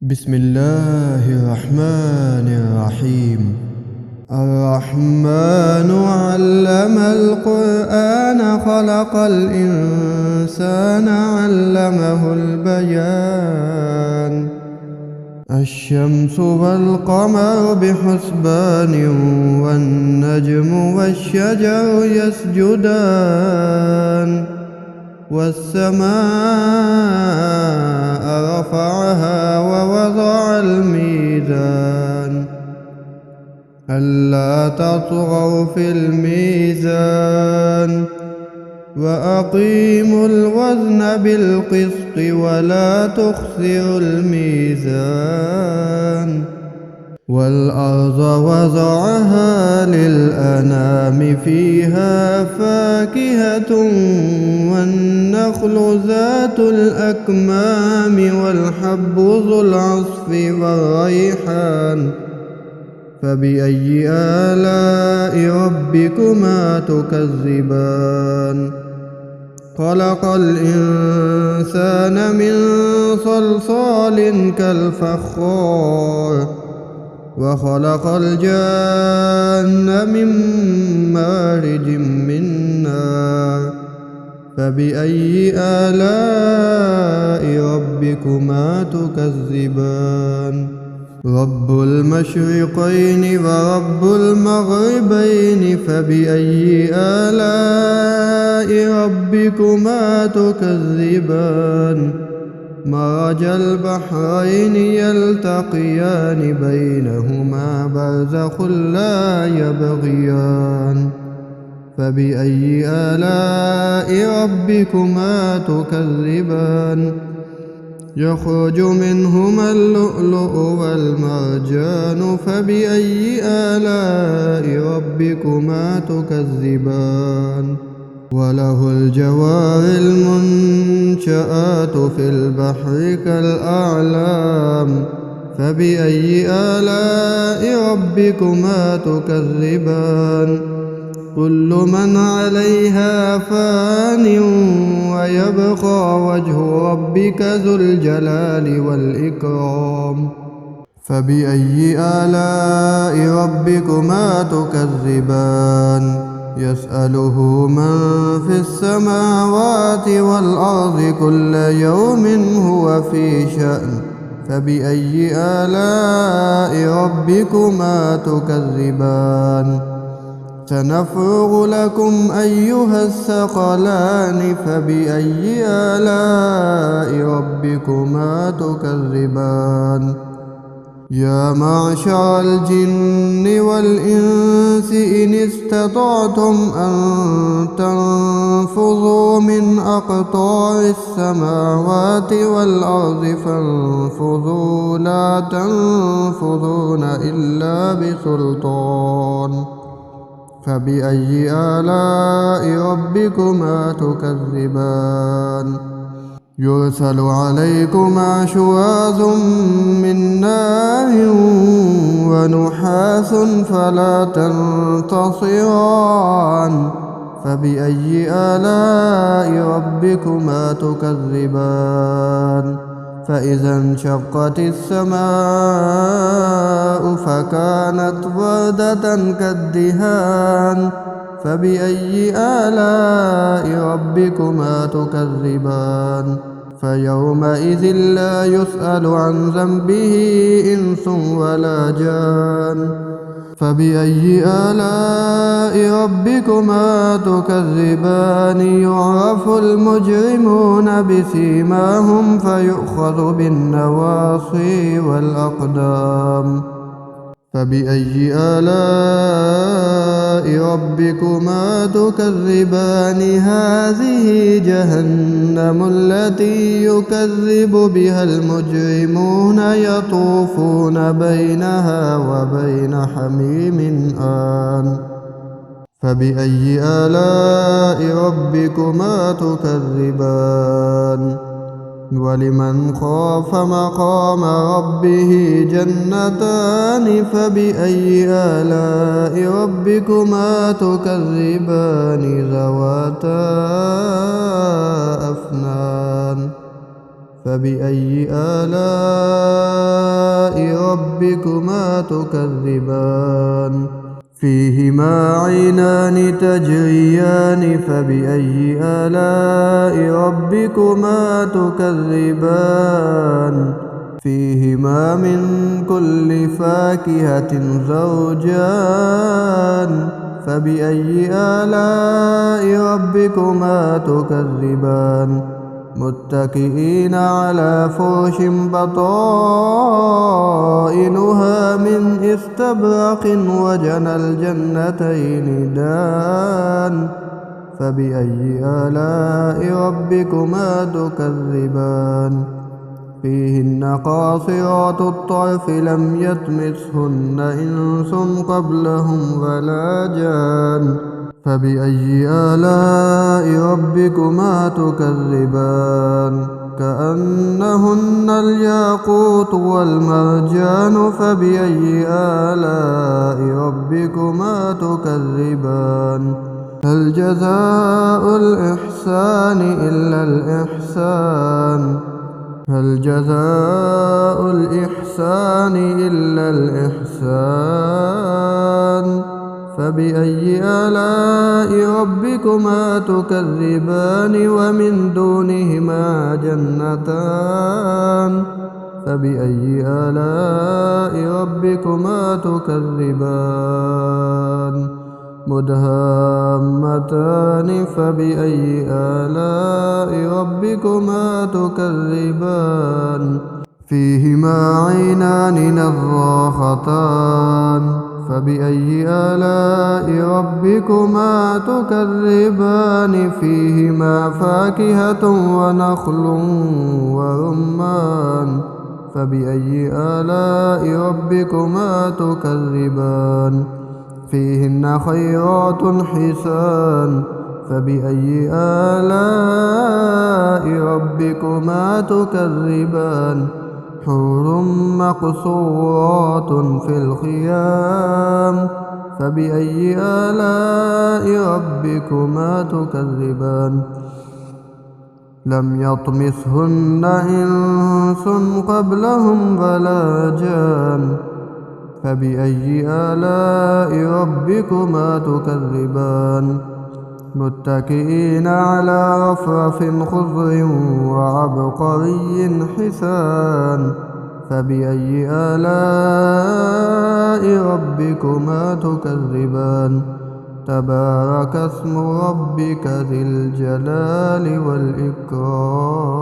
بسم الله الرحمن الرحيم. الرحمن علم القرآن خلق الإنسان علمه البيان. الشمس والقمر بحسبان والنجم والشجر يسجدان والسماء رفعها ووضع الميزان ألا تطغوا في الميزان وأقيموا الوزن بالقسط ولا تخسروا الميزان والأرض وضعها للأنام فيها فاكهة والنخل ذات الأكمام والحب ذو العصف والريحان فبأي آلاء ربكما تكذبان خلق الإنسان من صلصال كالفخار وخلق الجان من مارج من نار فبأي آلاء ربكما تكذبان رب المشرقين ورب المغربين فبأي آلاء ربكما تكذبان مرج البحرين يلتقيان بينهما برزخ لا يبغيان فبأي آلاء ربكما تكذبان يخرج منهما اللؤلؤ والمرجان فبأي آلاء ربكما تكذبان وله الجوار المنشآت في البحر كالأعلام فبأي آلاء ربكما تكذبان كل من عليها فان ويبقى وجه ربك ذو الجلال والإكرام فبأي آلاء ربكما تكذبان يسأله من في السماوات والأرض كل يوم هو في شأن فبأي آلاء ربكما تكذبان سنفرغ لكم أيها الثقلان فبأي آلاء ربكما تكذبان يا معشر الجن والإنس إن استطعتم أن تنفذوا من أقطار السماوات والأرض فانفذوا لا تنفذون إلا بسلطان فبأي آلاء ربكما تكذبان يرسل عليكما شواظ من نار ونحاس فلا تنتصران فبأي آلاء ربكما تكذبان فإذا انشقت السماء فكانت وردة كالدهان فبأي آلاء ربكما تكذبان فيومئذ لا يسأل عن ذنبه إنس ولا جان فبأي آلاء ربكما تكذبان يعرف المجرمون بسيماهم فيؤخذ بالنواصي والأقدام فبأي آلاء ربكما تكذبان هذه جهنم التي يكذب بها المجرمون يطوفون بينها وبين حميم آن فبأي آلاء ربكما تكذبان ولمن خاف مقام ربه جنتان فبأي آلاء ربكما تكذبان ذواتا أفنان فبأي آلاء ربكما تكذبان فيهما عينان تجريان فبأي آلاء ربكما تكذبان فيهما من كل فاكهة زوجان فبأي آلاء ربكما تكذبان متكئين على فرش بطائنها من استبرق وجنى الجنتين دان فبأي آلاء ربكما تكذبان فيهن قاصرات الطرف لم يطمثهن إنس قبلهم ولا جان فبأي آلاء ربكما تكذبان كأنهن الياقوت والمرجان فبأي آلاء ربكما تكذبان هل جزاء الإحسان إلا الإحسان هل جزاء الإحسان إلا الإحسان فبأي آلاء ربكما تكذبان ومن دونهما جنتان فبأي آلاء ربكما تكذبان مدهامتان فبأي آلاء ربكما تكذبان فيهما عينان نضاختان فبأي آلاء ربكما تكذبان فيهما فاكهة ونخل ورمان فبأي آلاء ربكما تكذبان فيهن خيرات حسان فبأي آلاء ربكما تكذبان حور مقصورات في الخيام فبأي آلاء ربكما تكذبان لم يطمثهن إنس قبلهم ولا جان فبأي آلاء ربكما تكذبان متكئين على رفرف خضر وعبقري حسان فبأي آلاء ربكما تكذبان تبارك اسم ربك ذي الجلال والإكرام